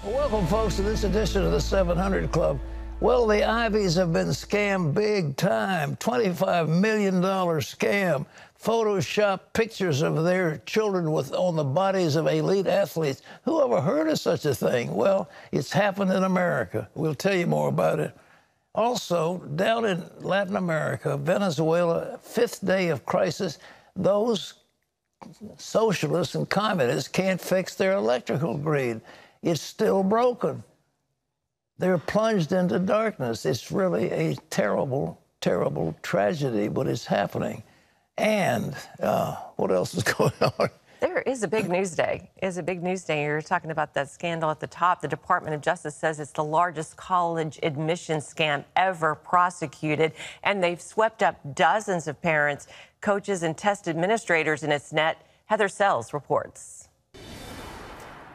Welcome, folks, to this edition of the 700 Club. Well, the Ivies have been scammed big time. $25 million scam. Photoshop pictures of their children on the bodies of elite athletes. Who ever heard of such a thing? Well, it's happened in America. We'll tell you more about it. Also, down in Latin America, Venezuela, fifth day of crisis, those socialists and communists can't fix their electrical grid. It's still broken. They're plunged into darkness. It's really a terrible, terrible tragedy, but it's happening. And what else is going on? There is a big news day. It is a big news day. You're talking about that scandal at the top. The Department of Justice says it's the largest college admission scam ever prosecuted, and they've swept up dozens of parents, coaches, and test administrators in its net. Heather Sells reports.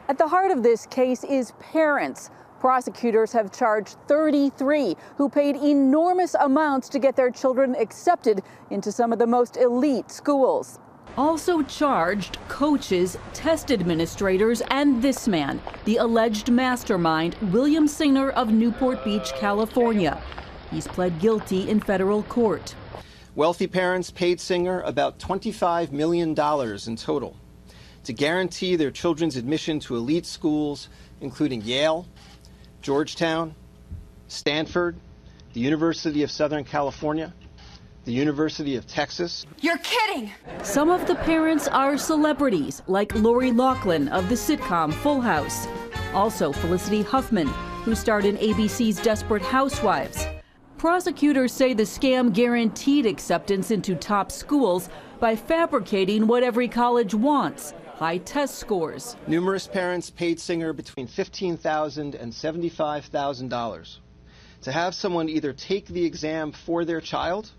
At the heart of this case is parents. Prosecutors have charged 33 who paid enormous amounts to get their children accepted into some of the most elite schools. Also charged coaches, test administrators, and this man, the alleged mastermind, William Singer of Newport Beach, California. He's pled guilty in federal court. Wealthy parents paid Singer about $25 million in total to guarantee their children's admission to elite schools, including Yale, Georgetown, Stanford, the University of Southern California, the University of Texas. You're kidding! Some of the parents are celebrities, like Lori Loughlin of the sitcom Full House. Also Felicity Huffman, who starred in ABC's Desperate Housewives. Prosecutors say the scam guaranteed acceptance into top schools by fabricating what every college wants: high test scores. Numerous parents paid Singer between $15,000 and $75,000 to have someone either take the exam for their child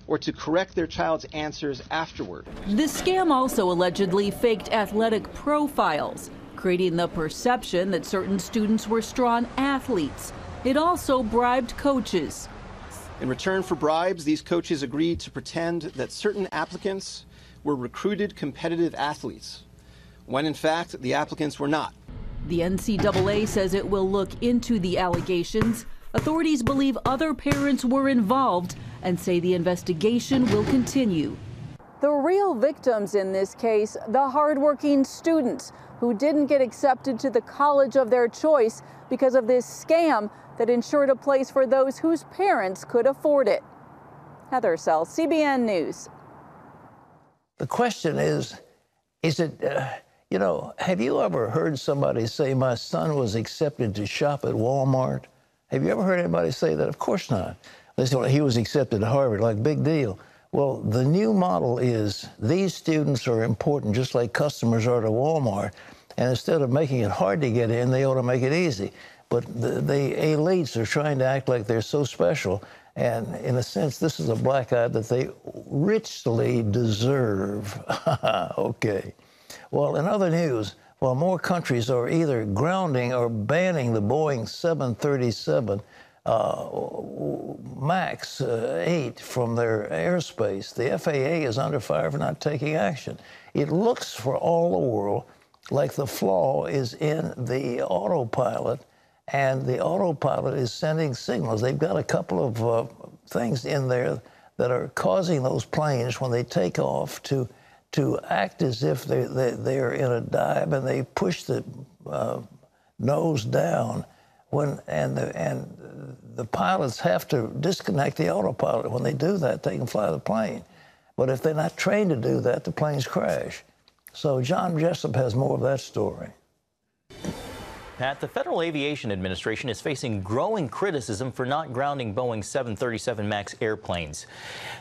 or to correct their child's answers afterward. The scam also allegedly faked athletic profiles, creating the perception that certain students were strong athletes. It also bribed coaches. In return for bribes, these coaches agreed to pretend that certain applicants were recruited competitive athletes, when in fact the applicants were not. The NCAA says it will look into the allegations. Authorities believe other parents were involved and say the investigation will continue. The real victims in this case, the hardworking students who didn't get accepted to the college of their choice because of this scam that ensured a place for those whose parents could afford it. Heather Sells, CBN News. The question is it, you know, have you ever heard somebody say, my son was accepted to shop at Walmart? Have you ever heard anybody say that? Of course not. They say, he was accepted to Harvard, like, big deal. Well, the new model is these students are important just like customers are to Walmart. And instead of making it hard to get in, they ought to make it easy. But the elites are trying to act like they're so special. And in a sense, this is a black eye that they richly deserve. Okay. Well, in other news, while more countries are either grounding or banning the Boeing 737 MAX 8 from their airspace, the FAA is under fire for not taking action. It looks for all the world like the flaw is in the autopilot, and the autopilot is sending signals. They've got a couple of things in there that are causing those planes, when they take off, to act as if they're in a dive, and they push the nose down. And the pilots have to disconnect the autopilot. When they do that, they can fly the plane. But if they're not trained to do that, the planes crash. So John Jessup has more of that story. Pat, the Federal Aviation Administration is facing growing criticism for not grounding Boeing 737 MAX airplanes.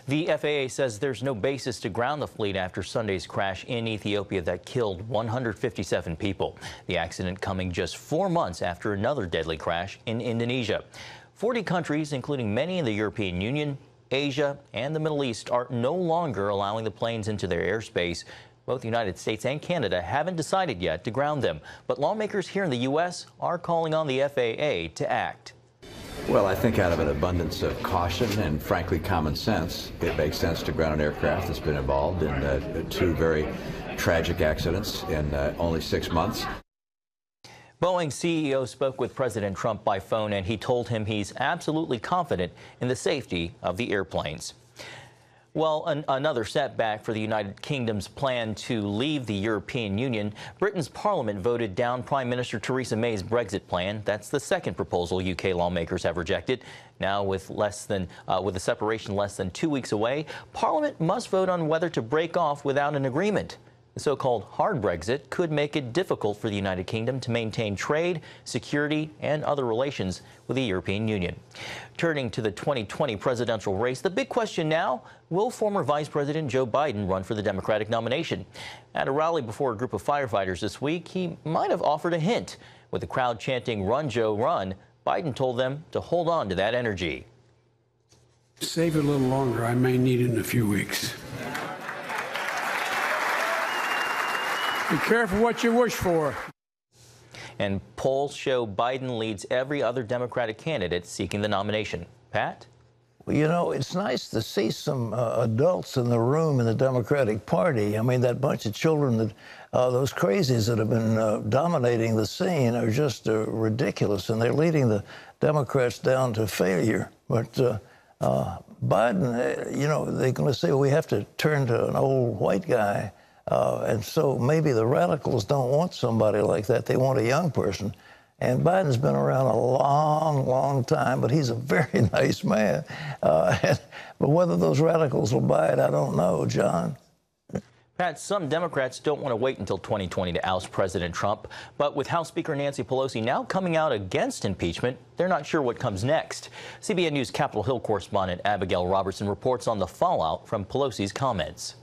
The FAA says there's no basis to ground the fleet after Sunday's crash in Ethiopia that killed 157 people. The accident coming just 4 months after another deadly crash in Indonesia. 40 countries, including many in the European Union, Asia, and the Middle East, are no longer allowing the planes into their airspace. Both the United States and Canada haven't decided yet to ground them, but lawmakers here in the U.S. are calling on the FAA to act. Well, I think out of an abundance of caution and, frankly, common sense, it makes sense to ground an aircraft that's been involved in 2 very tragic accidents in only 6 months. Boeing CEO spoke with President Trump by phone, and he told him he's absolutely confident in the safety of the airplanes. Well, another setback for the United Kingdom's plan to leave the European Union. Britain's Parliament voted down Prime Minister Theresa May's Brexit plan. That's the second proposal UK lawmakers have rejected. Now, with the separation less than 2 weeks away, Parliament must vote on whether to break off without an agreement. The so-called hard Brexit could make it difficult for the United Kingdom to maintain trade, security, and other relations with the European Union. Turning to the 2020 presidential race, the big question now, will former Vice President Joe Biden run for the Democratic nomination? At a rally before a group of firefighters this week, he might have offered a hint. With the crowd chanting, "Run, Joe, run," Biden told them to hold on to that energy. Save it a little longer. I may need it in a few weeks. Be careful what you wish for. And polls show Biden leads every other Democratic candidate seeking the nomination. Pat? Well, you know, it's nice to see some adults in the room in the Democratic Party. I mean, that bunch of children, that those crazies that have been dominating the scene are just ridiculous, and they're leading the Democrats down to failure. But Biden, you know, they're going to say, well, we have to turn to an old white guy. And so maybe the radicals don't want somebody like that. They want a young person. And Biden's been around a long, long time, but he's a very nice man. But whether those radicals will buy it, I don't know, John. Pat, some Democrats don't want to wait until 2020 to oust President Trump. But with House Speaker Nancy Pelosi now coming out against impeachment, they're not sure what comes next. CBN News Capitol Hill correspondent Abigail Robertson reports on the fallout from Pelosi's comments.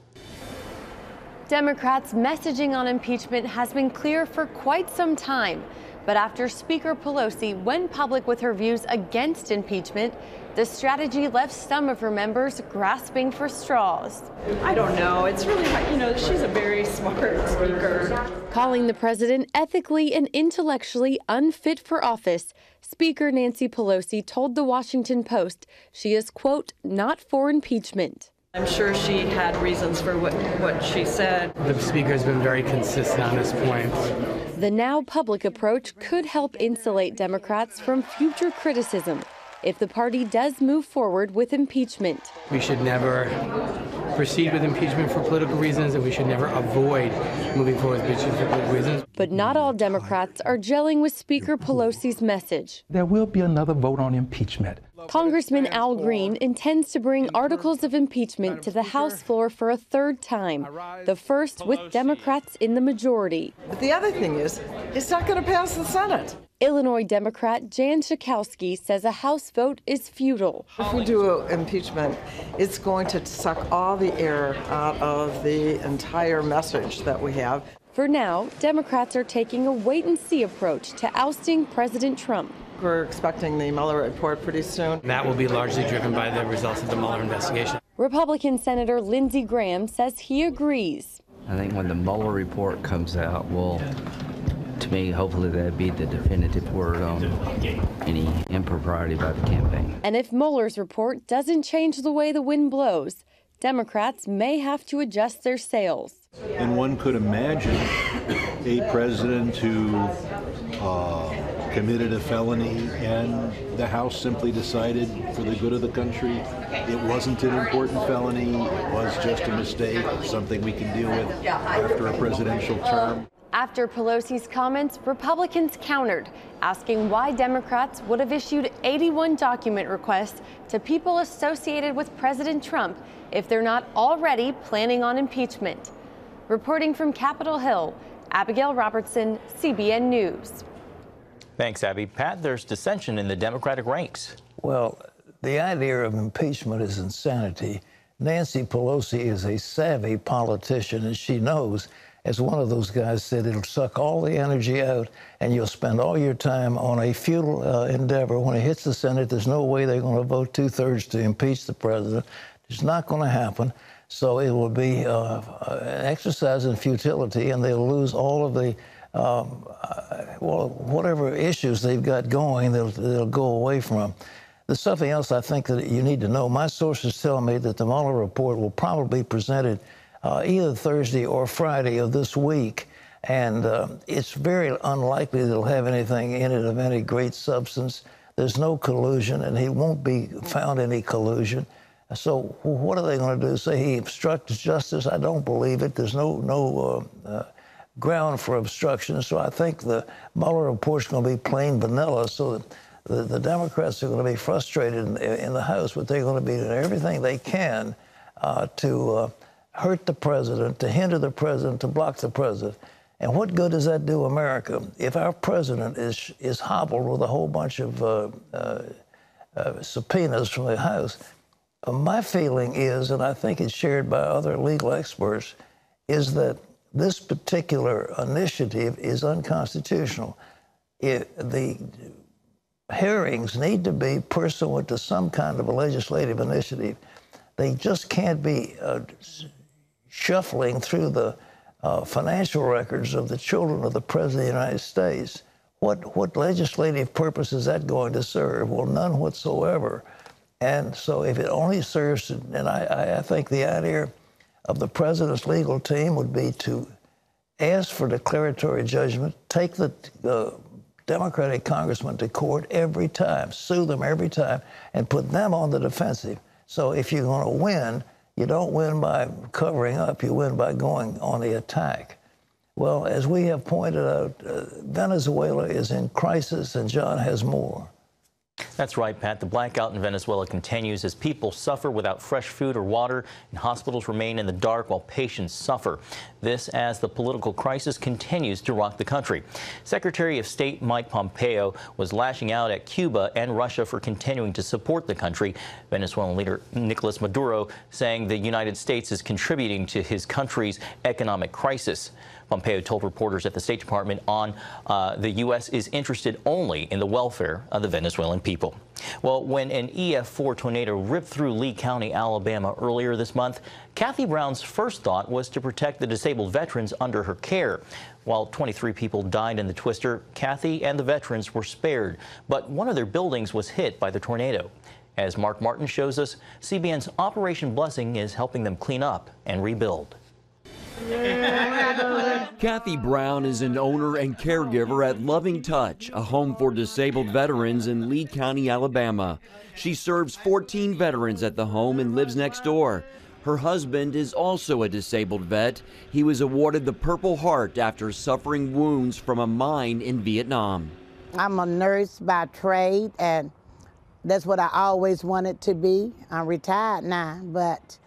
Democrats' messaging on impeachment has been clear for quite some time. But after Speaker Pelosi went public with her views against impeachment, the strategy left some of her members grasping for straws. I don't know. It's really hard. You know, she's a very smart speaker. Calling the president ethically and intellectually unfit for office, Speaker Nancy Pelosi told the Washington Post she is, quote, not for impeachment. I'm sure she had reasons for what she said. The speaker has been very consistent on this point. The now public approach could help insulate Democrats from future criticism if the party does move forward with impeachment. We should never proceed with impeachment for political reasons, and we should never avoid moving forward with impeachment for political reasons. But not all Democrats are gelling with Speaker Pelosi's message. There will be another vote on impeachment. Congressman Al Green intends to bring articles of impeachment to the House floor for a third time, the first with Democrats in the majority. But the other thing is, it's not going to pass the Senate. Illinois Democrat Jan Schakowsky says a House vote is futile. If we do impeachment, it's going to suck all the air out of the entire message that we have. For now, Democrats are taking a wait-and-see approach to ousting President Trump. We're expecting the Mueller report pretty soon. That will be largely driven by the results of the Mueller investigation. Republican Senator Lindsey Graham says he agrees. I think when the Mueller report comes out, to me, hopefully that'd be the definitive word on any impropriety by the campaign. And if Mueller's report doesn't change the way the wind blows, Democrats may have to adjust their sails. And one could imagine a president who committed a felony and the House simply decided for the good of the country it wasn't an important felony, it was just a mistake or something we can deal with after a presidential term. After Pelosi's comments, Republicans countered, asking why Democrats would have issued 81 document requests to people associated with President Trump if they're not already planning on impeachment. Reporting from Capitol Hill, Abigail Robertson, CBN News. Thanks, Abby. Pat, there's dissension in the Democratic ranks. Well, the idea of impeachment is insanity. Nancy Pelosi is a savvy politician, and she knows, as one of those guys said, it'll suck all the energy out, and you'll spend all your time on a futile endeavor. When it hits the Senate, there's no way they're going to vote 2/3 to impeach the president. It's not going to happen. So it will be an exercise in futility, and they'll lose all of the whatever issues they've got going, they'll go away from. There's something else I think that you need to know. My sources tell me that the Mueller report will probably be presented either Thursday or Friday of this week. And it's very unlikely that he'll have anything in it of any great substance. There's no collusion, and he won't be found any collusion. So what are they going to do? Say he obstructs justice? I don't believe it. There's no ground for obstruction. So I think the Mueller report's going to be plain vanilla. So the Democrats are going to be frustrated in the House, but they're going to be doing everything they can to hurt the president, to hinder the president, to block the president. And what good does that do America if our president is hobbled with a whole bunch of subpoenas from the House? My feeling is, and I think it's shared by other legal experts, is that this particular initiative is unconstitutional. The hearings need to be pursuant to some kind of a legislative initiative. They just can't be shuffling through the financial records of the children of the President of the United States. What legislative purpose is that going to serve? Well, none whatsoever. And so if it only serves, and I think the idea of the president's legal team would be to ask for declaratory judgment, take the Democratic congressman to court every time, sue them every time, and put them on the defensive. So if you're going to win, you don't win by covering up, you win by going on the attack. Well, as we have pointed out, Venezuela is in crisis, and John has more. That's right, Pat. The blackout in Venezuela continues as people suffer without fresh food or water, and hospitals remain in the dark while patients suffer. This as the political crisis continues to rock the country. Secretary of State Mike Pompeo was lashing out at Cuba and Russia for continuing to support the country. Venezuelan leader Nicolas Maduro saying the United States is contributing to his country's economic crisis. Pompeo told reporters at the State Department the U.S. is interested only in the welfare of the Venezuelan people. Well, when an EF4 tornado ripped through Lee County, Alabama earlier this month, Kathy Brown's first thought was to protect the disabled veterans under her care. While 23 people died in the twister, Kathy and the veterans were spared, but one of their buildings was hit by the tornado. As Mark Martin shows us, CBN's Operation Blessing is helping them clean up and rebuild. Kathy Brown is an owner and caregiver at Loving Touch, a home for disabled veterans in Lee County, Alabama. She serves 14 veterans at the home and lives next door. Her husband is also a disabled vet. He was awarded the Purple Heart after suffering wounds from a mine in Vietnam. I'm a nurse by trade, and that's what I always wanted to be. I'm retired now, but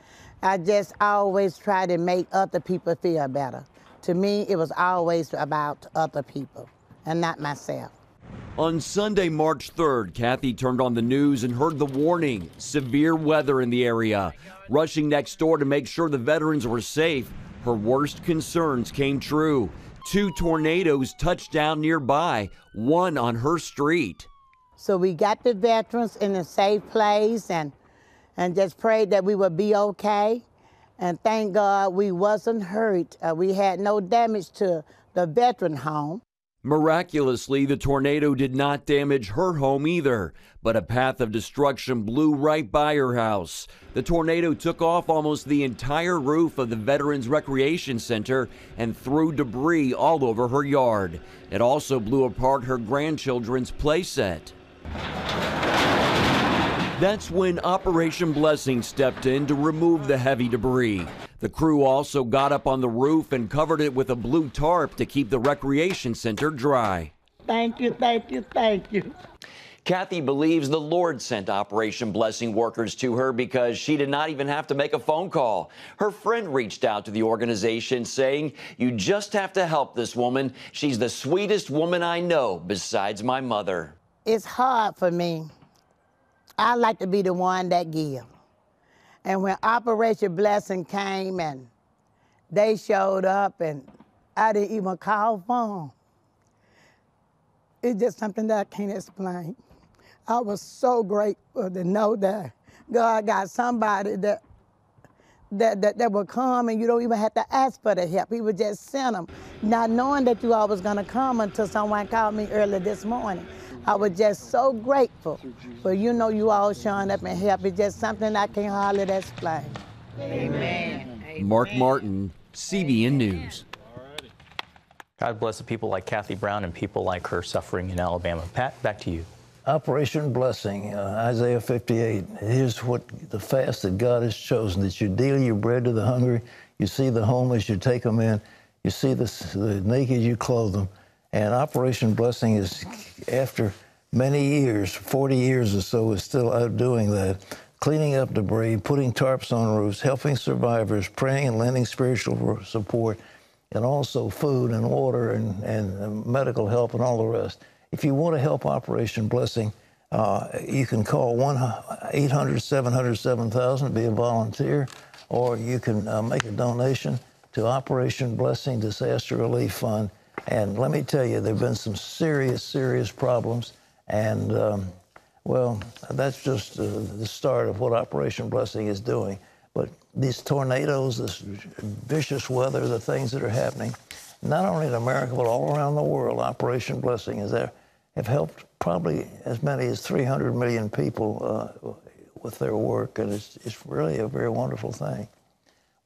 I just always try to make other people feel better. To me, it was always about other people and not myself. On Sunday, March 3rd, Kathy turned on the news and heard the warning, severe weather in the area. Rushing next door to make sure the veterans were safe, her worst concerns came true. 2 tornadoes touched down nearby, one on her street. So we got the veterans in a safe place and just prayed that we would be okay. And thank God we wasn't hurt. We had no damage to the veteran home. Miraculously, the tornado did not damage her home either, but a path of destruction blew right by her house. The tornado took off almost the entire roof of the Veterans Recreation Center and threw debris all over her yard. It also blew apart her grandchildren's playset. That's when Operation Blessing stepped in to remove the heavy debris. The crew also got up on the roof and covered it with a blue tarp to keep the recreation center dry. Thank you, thank you, thank you. Kathy believes the Lord sent Operation Blessing workers to her because she did not even have to make a phone call. Her friend reached out to the organization saying, "You just have to help this woman. She's the sweetest woman I know besides my mother." It's hard for me. I like to be the one that give. And when Operation Blessing came and they showed up and I didn't even call for them, it's just something that I can't explain. I was so grateful to know that God got somebody that would come and you don't even have to ask for the help. He would just send them, not knowing that you all was gonna come until someone called me early this morning. I was just so grateful for, you all showing up and help. It's just something I can't hardly explain. Amen. Mark Martin, CBN News. God bless the people like Kathy Brown and people like her suffering in Alabama. Pat, back to you. Operation Blessing, Isaiah 58. Here's what the fast that God has chosen, that you deal your bread to the hungry, you see the homeless, you take them in, you see the naked, you clothe them. And Operation Blessing is, after many years, 40 years or so, is still out doing that. Cleaning up debris, putting tarps on roofs, helping survivors, praying and lending spiritual support, and also food and water and medical help and all the rest. If you want to help Operation Blessing, you can call 1-800-700-7000, be a volunteer, or you can make a donation to Operation Blessing Disaster Relief Fund. And let me tell you, there have been some serious, serious problems. And, well, that's just the start of what Operation Blessing is doing. But these tornadoes, this vicious weather, the things that are happening, not only in America, but all around the world, Operation Blessing is there, have helped probably as many as 300 million people with their work. And it's really a very wonderful thing.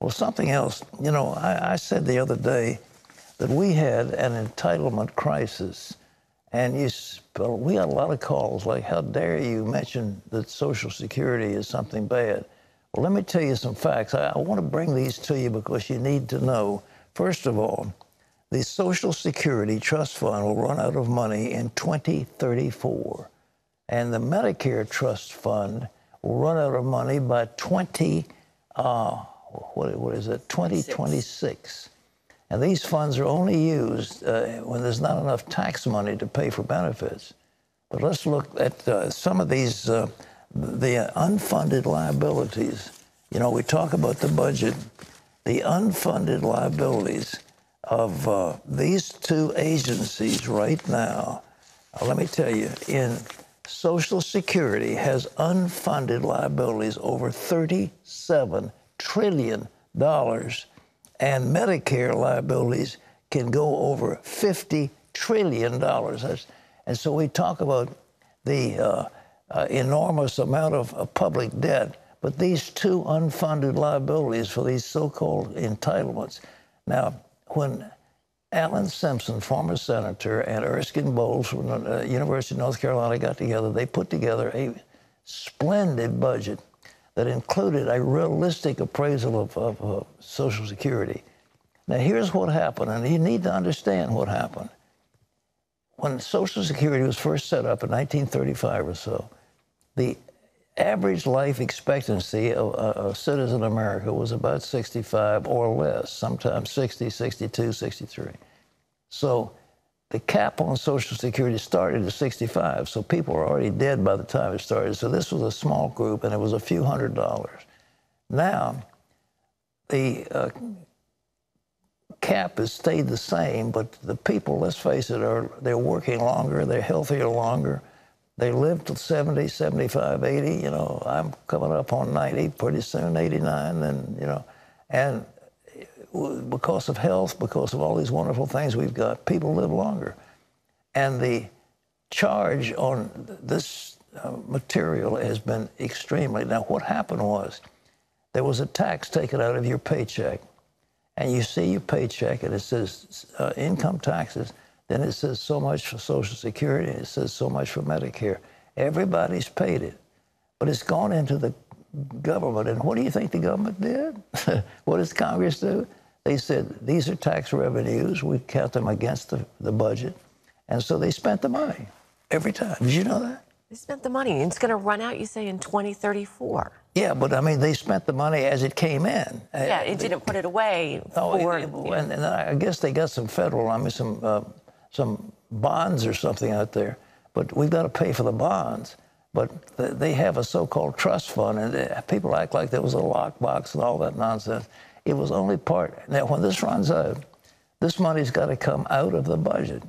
Well, something else, you know, I said the other day that we had an entitlement crisis. And we got a lot of calls like, how dare you mention that Social Security is something bad? Well, let me tell you some facts. I want to bring these to you because you need to know. First of all, the Social Security Trust Fund will run out of money in 2034. And the Medicare Trust Fund will run out of money by 2026. And these funds are only used when there's not enough tax money to pay for benefits. But let's look at some of these, the unfunded liabilities. You know, we talk about the budget. The unfunded liabilities of these two agencies right now, let me tell you, in Social Security has unfunded liabilities over $37 trillion. And Medicare liabilities can go over $50 trillion. And so we talk about the enormous amount of public debt, but these two unfunded liabilities for these so-called entitlements. Now, when Alan Simpson, former senator, and Erskine Bowles from the University of North Carolina got together, they put together a splendid budget that included a realistic appraisal of Social Security. Now, here's what happened, and you need to understand what happened. When Social Security was first set up in 1935 or so, the average life expectancy of a citizen in America was about 65 or less, sometimes 60, 62, 63. So the cap on Social Security started at 65, so people were already dead by the time it started. So this was a small group, and it was a few $100s. Now, the cap has stayed the same, but the people, let's face it, they're working longer, they're healthier longer. They live till 70, 75, 80. You know, I'm coming up on 90 pretty soon, 89, and, you know, and because of health, because of all these wonderful things we've got, people live longer. And the charge on this material has been extremely. Now, what happened was there was a tax taken out of your paycheck, and you see your paycheck, and it says income taxes, then it says so much for Social Security, and it says so much for Medicare. Everybody's paid it, but it's gone into the government. And what do you think the government did? What does Congress do? They said, these are tax revenues. We count them against the budget. And so they spent the money every time. Did you know that? They spent the money. It's going to run out, you say, in 2034. Yeah, but I mean, they spent the money as it came in. Yeah, it didn't put it away. And I guess they got some federal, I mean, some bonds or something out there. But we've got to pay for the bonds. But they have a so-called trust fund, and people act like there was a lockbox and all that nonsense. It was only part. Now, when this runs out, this money's got to come out of the budget.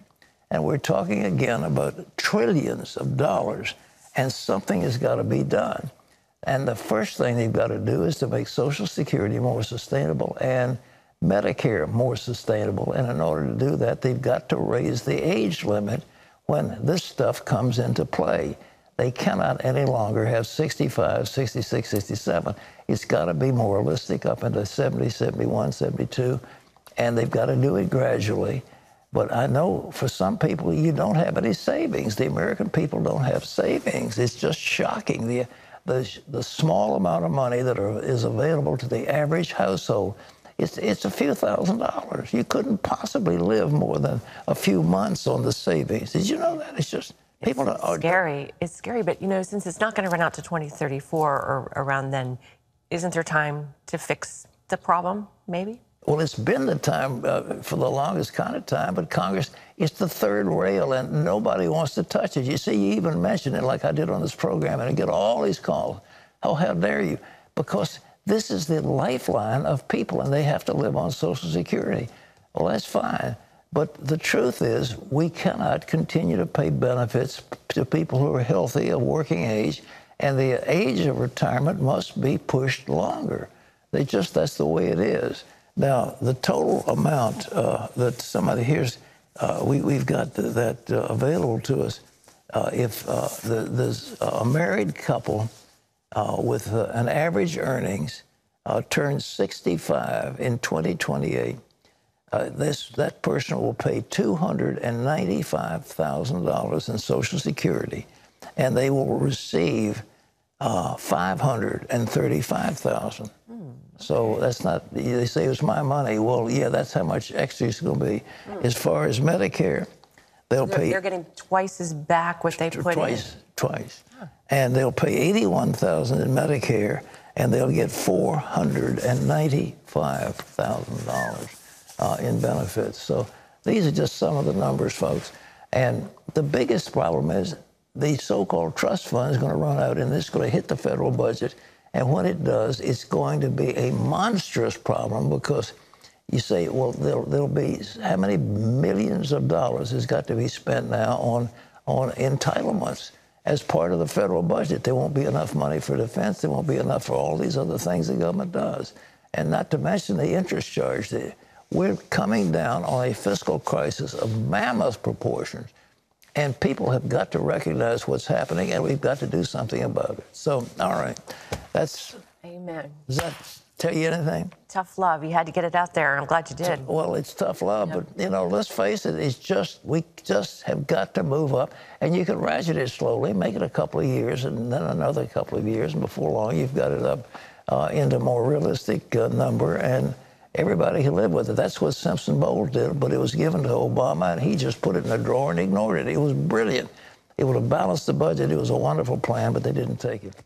And we're talking again about trillions of dollars, and something has got to be done. And the first thing they've got to do is to make Social Security more sustainable and Medicare more sustainable. And in order to do that, they've got to raise the age limit when this stuff comes into play. They cannot any longer have 65, 66, 67. It's got to be more realistic up into 70, 71, 72, and they've got to do it gradually. But I know for some people, you don't have any savings. The American people don't have savings. It's just shocking, the small amount of money that is available to the average household. It's a few $1,000s. You couldn't possibly live more than a few months on the savings. Did you know that? It's just, people are scary. It's scary, but, you know, since it's not going to run out to 2034 or around then, isn't there time to fix the problem, maybe? Well, it's been the time for the longest kind of time, but Congress, it's the third rail, and nobody wants to touch it. You see, you even mention it like I did on this program, and I get all these calls. Oh, how dare you? Because this is the lifeline of people, and they have to live on Social Security. Well, that's fine. But the truth is, we cannot continue to pay benefits to people who are healthy, of working age, and the age of retirement must be pushed longer. That's the way it is. Now, the total amount that somebody here's, we've got that available to us. If there's a married couple with an average earnings turns 65 in 2028, that person will pay $295,000 in Social Security, and they will receive $535,000. So that's not, they say it's my money. Well, yeah, that's how much extra it's going to be. As far as Medicare, they're getting twice as back what they put in. Twice. Huh. And they'll pay $81,000 in Medicare, and they'll get $495,000 in benefits. So these are just some of the numbers, folks. And the biggest problem is the so-called trust fund is going to run out, and it's going to hit the federal budget. And when it does, it's going to be a monstrous problem, because you say, well, there'll be how many millions of dollars has got to be spent now on entitlements as part of the federal budget. There won't be enough money for defense. There won't be enough for all these other things the government does. And not to mention the interest charge. We're coming down on a fiscal crisis of mammoth proportions. And people have got to recognize what's happening, and we've got to do something about it. So, all right, that's... Amen. Does that tell you anything? Tough love. You had to get it out there. I'm glad you did. Well, it's tough love, but, you know, let's face it, we just have got to move up. And you can ratchet it slowly, make it a couple of years, and then another couple of years, and before long, you've got it up into a more realistic number, and everybody can live with it. That's what Simpson Bowles did, but it was given to Obama, and he just put it in a drawer and ignored it. It was brilliant. It would have balanced the budget. It was a wonderful plan, but they didn't take it.